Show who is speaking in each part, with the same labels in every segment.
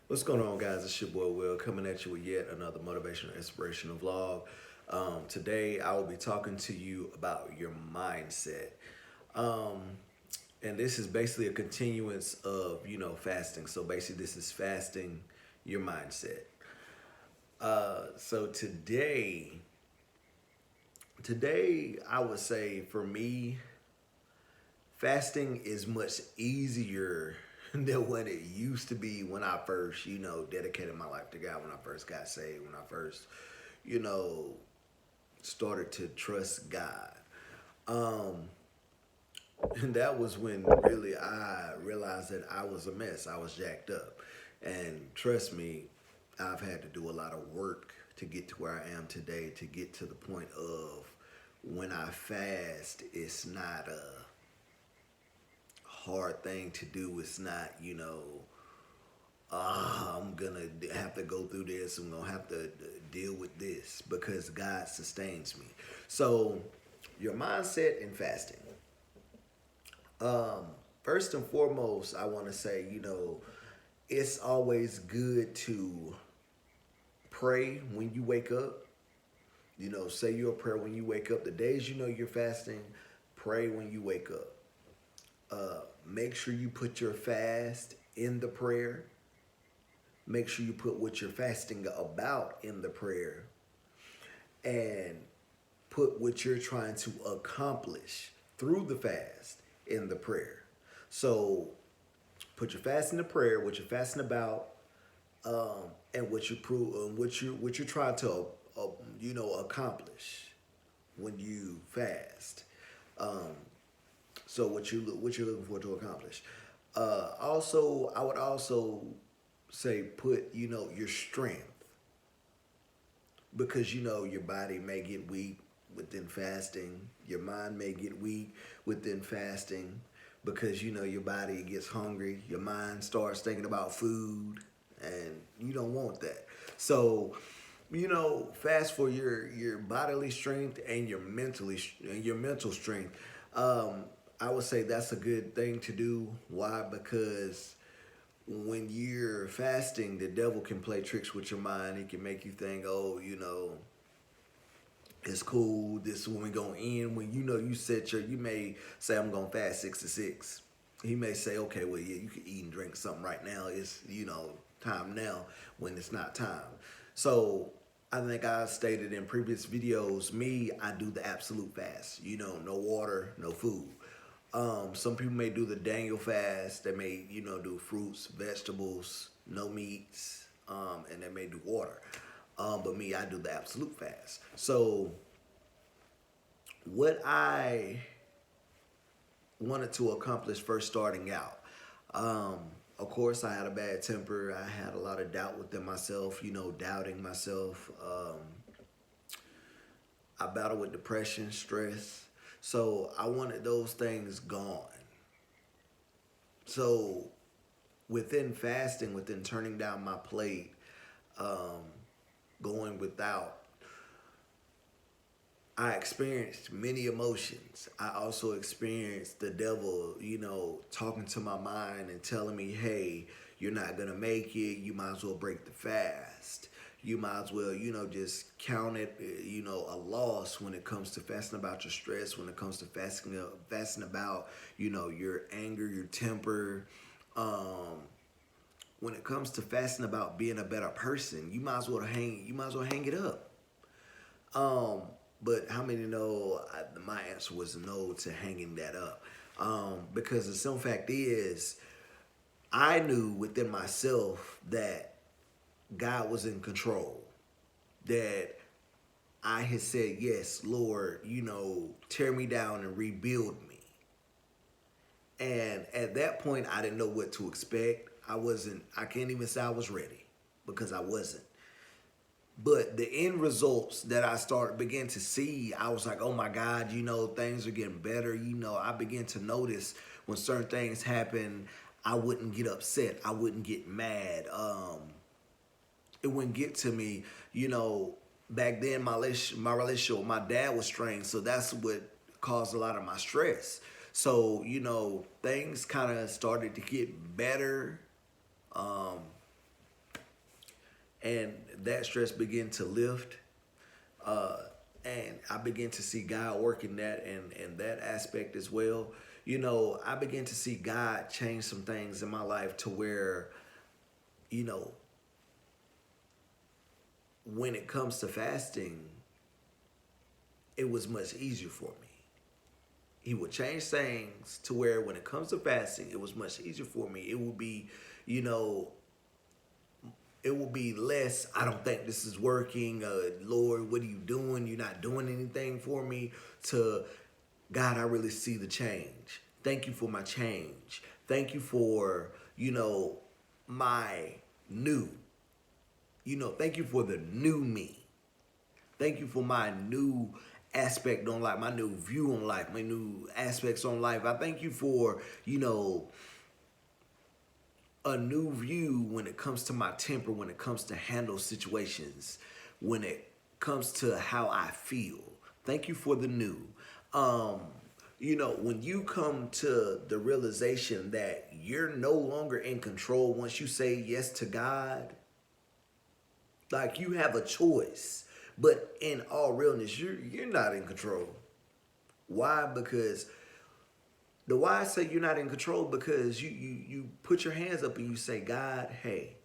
Speaker 1: What's going on, guys? It's your boy Will coming at you with yet another motivational, inspirational vlog. Today, I will be talking to you about your mindset. Um, and this is basically a continuance of, fasting. So basically, this is fasting your mindset. So today, I would say for me, fasting is much easier than what it used to be when I first, dedicated my life to God, when I first got saved, when I first, you know, started to trust God. Um, and that was when really I realized that I was a mess. I was jacked up. And trust me, I've had to do a lot of work to get to where I am today, to get to the point of when I fast, it's not a hard thing to do. It's not, I'm gonna have to go through this. I'm gonna have to deal with this because God sustains me. So, your mindset in fasting. Um, First and foremost, I want to say, it's always good to pray when you wake up. Say your prayer when you wake up. The days you know you're fasting, pray when you wake up. Make sure you put your fast in the prayer. Make sure you put what you're fasting about in the prayer, and put what you're trying to accomplish through the fast in the prayer. So put your fast in the prayer, what you're fasting about, and what you prove, what you're trying to, accomplish when you fast. Um, so what you're looking for to accomplish. Also, I would also say put your strength, because your body may get weak within fasting. Your mind may get weak within fasting because your body gets hungry. Your mind starts thinking about food, and you don't want that. So, fast for your bodily strength and your mental strength. I would say that's a good thing to do. Why? Because when you're fasting, the devil can play tricks with your mind. He can make you think, oh, it's cool. This is when we gonna end. When you may say, I'm gonna fast 6 to 6. He may say, okay, well, yeah, you can eat and drink something right now. It's time now when it's not time. So I think I stated in previous videos, I do the absolute fast. No water, no food. Some people may do the Daniel fast. They may, do fruits, vegetables, no meats, and they may do water. But me, I do the absolute fast. So what I wanted to accomplish first starting out, um, of course, I had a bad temper. I had a lot of doubt within myself, doubting myself. I battled with depression, stress. So I wanted those things gone. So within fasting, within turning down my plate, um, going without, I experienced many emotions. I also experienced the devil, talking to my mind and telling me, hey, you're not going to make it. You might as well break the fast. You might as well, just count it, a loss when it comes to fasting about your stress, when it comes to fasting about, your anger, your temper. When it comes to fasting about being a better person, you might as well hang it up. Um, but how many know my answer was no to hanging that up? Because the simple fact is, I knew within myself that God was in control. That I had said, yes, Lord, tear me down and rebuild me. And at that point, I didn't know what to expect. I can't even say I was ready because I wasn't. But the end results that began to see, I was like, oh my God, things are getting better. I began to notice when certain things happen, I wouldn't get upset. I wouldn't get mad. It wouldn't get to me. Back then my relationship with my dad was strained. So that's what caused a lot of my stress. So, things kind of started to get better. Um, and that stress began to lift. Uh, and I began to see God working that and that aspect as well. You know, I began to see God change some things in my life to where, you know, when it comes to fasting, it was much easier for me. He would change things to where when it comes to fasting, it was much easier for me. It would be, you know, it will be less, I don't think this is working. Lord, what are you doing? You're not doing anything for me. To, God, I really see the change. Thank you for my change. Thank you for, you know, my new, you know, thank you for the new me. Thank you for my new aspect on life, my new view on life, my new aspects on life. I thank you for, you know, a new view when it comes to my temper, when it comes to handle situations, when it comes to how I feel. Thank you for the new. You know, when you come to the realization that you're no longer in control once you say yes to God, like you have a choice, but in all realness, you're not in control. Why? Because the why I say you're not in control, because you put your hands up and you say, God, hey,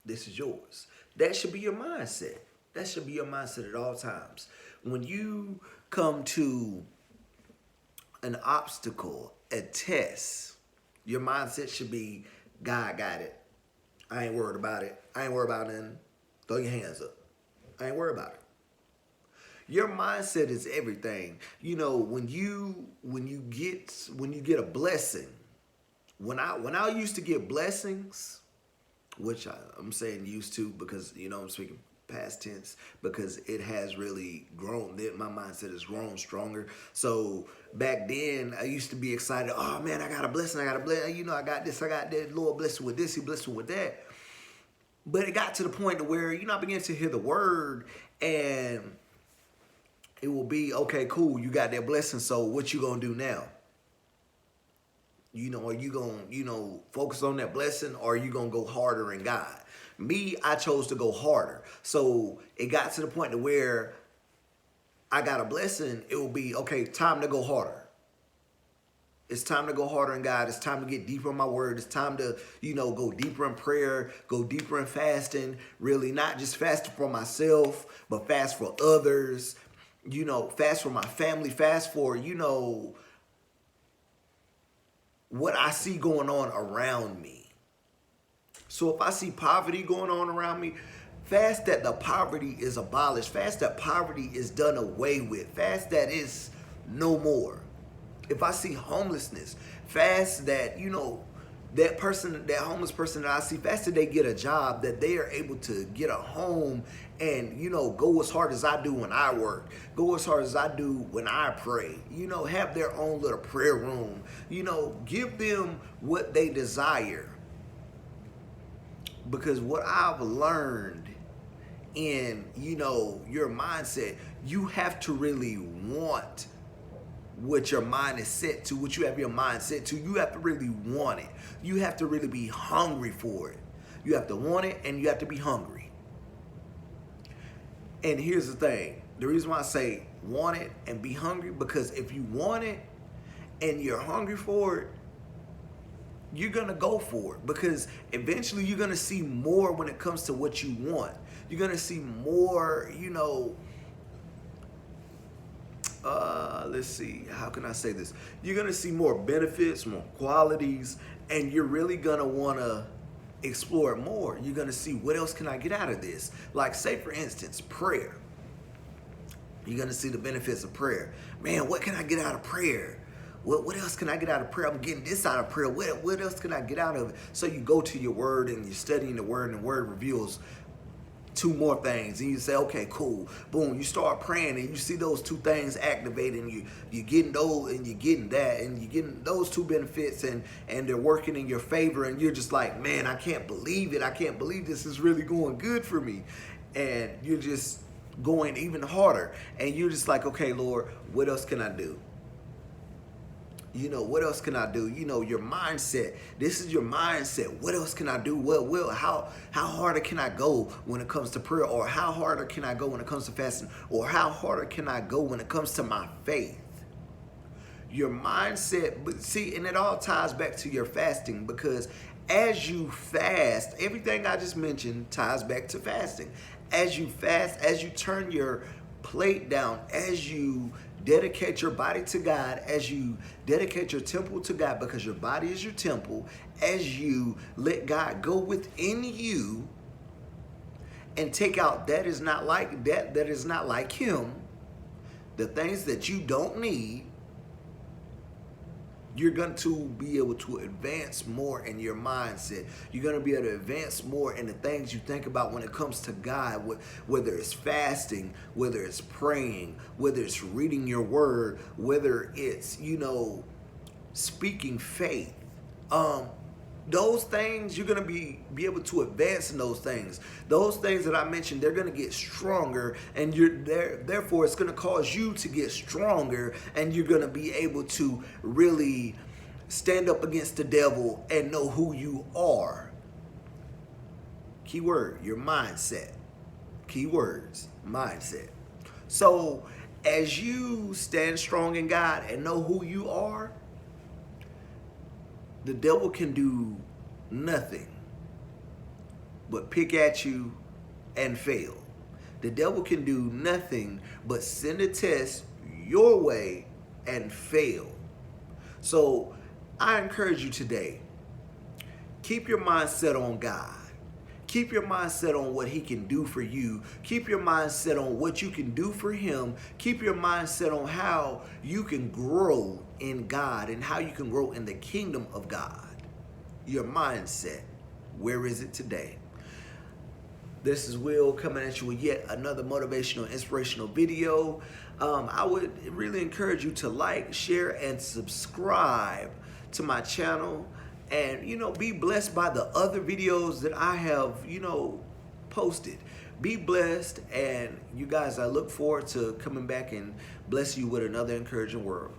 Speaker 1: this is yours. That should be your mindset. That should be your mindset at all times. When you come to an obstacle, a test, your mindset should be, God got it. I ain't worried about it. I ain't worried about nothing. Throw your hands up. I ain't worried about it. Your mindset is everything. You know, when you get a blessing, when I used to get blessings, which I'm saying used to because, you know, I'm speaking past tense, because it has really grown. My mindset has grown stronger. So back then I used to be excited. Oh man, I got a blessing. I got a blessing. You know, I got this. I got that. Lord bless me with this. He blessed me with that. But it got to the point to where, you know, I began to hear the word, and it will be, okay, cool, you got that blessing, so what you gonna do now? You know, are you gonna, you know, focus on that blessing, or are you gonna go harder in God? Me, I chose to go harder. So it got to the point to where I got a blessing, it will be, okay, time to go harder. It's time to go harder in God. It's time to get deeper in my word. It's time to, you know, go deeper in prayer, go deeper in fasting, really not just fasting for myself, but fast for others, you know, fast for my family, fast for, you know, what I see going on around me. So if I see poverty going on around me, fast that the poverty is abolished, fast that poverty is done away with, fast that it's no more. If I see homelessness, fast that, you know, that person, that homeless person that I see, fast that they get a job, that they are able to get a home and, you know, go as hard as I do when I work, go as hard as I do when I pray, you know, have their own little prayer room, you know, give them what they desire. Because what I've learned in, you know, your mindset, you have to really want what your mind is set to, what you have your mind set to. You have to really want it. You have to really be hungry for it. You have to want it, and you have to be hungry. And here's the thing. The reason why I say want it and be hungry, because if you want it and you're hungry for it, you're going to go for it, because eventually you're going to see more when it comes to what you want. You're going to see more, you know, let's see, how can I say this? You're going to see more benefits, more qualities, and you're really going to want to explore it more. You're going to see, what else can I get out of this? Like, say, for instance, prayer. You're going to see the benefits of prayer. Man, what can I get out of prayer? What else can I get out of prayer? I'm getting this out of prayer. What else can I get out of it? So you go to your word and you're studying the word, and the word reveals two more things, and you say, okay, cool, boom, you start praying, and you see those two things activated, and you're getting those, and you're getting that, and you're getting those two benefits, and they're working in your favor, and you're just like, man, I can't believe it. I can't believe this is really going good for me. And you're just going even harder, and you're just like, okay, Lord, what else can I do? You know, what else can I do? You know, your mindset. This is your mindset. What else can I do? How harder can I go when it comes to prayer? Or how harder can I go when it comes to fasting? Or how harder can I go when it comes to my faith? Your mindset, but see, and it all ties back to your fasting, because as you fast, everything I just mentioned ties back to fasting. As you fast, as you turn your plate down, as you dedicate your body to God, as you dedicate your temple to God, because your body is your temple, as you let God go within you and take out that is not like that is not like him, the things that you don't need, you're going to be able to advance more in your mindset. You're going to be able to advance more in the things you think about when it comes to God, whether it's fasting, whether it's praying, whether it's reading your word, whether it's, you know, speaking faith. Those things, you're going to be able to advance in those things. Those things that I mentioned, they're going to get stronger, and therefore it's going to cause you to get stronger, and you're going to be able to really stand up against the devil and know who you are. Keyword, your mindset. Keywords, mindset. So as you stand strong in God and know who you are, the devil can do nothing but pick at you and fail. The devil can do nothing but send a test your way and fail. So I encourage you today, keep your mindset on God. Keep your mindset on what he can do for you. Keep your mindset on what you can do for him. Keep your mindset on how you can grow in God and how you can grow in the kingdom of God. Your mindset, where is it today? This is Will coming at you with yet another motivational, inspirational video. I would really encourage you to like, share, and subscribe to my channel. And, you know, be blessed by the other videos that I have, you know, posted. Be blessed. And you guys, I look forward to coming back and bless you with another encouraging word.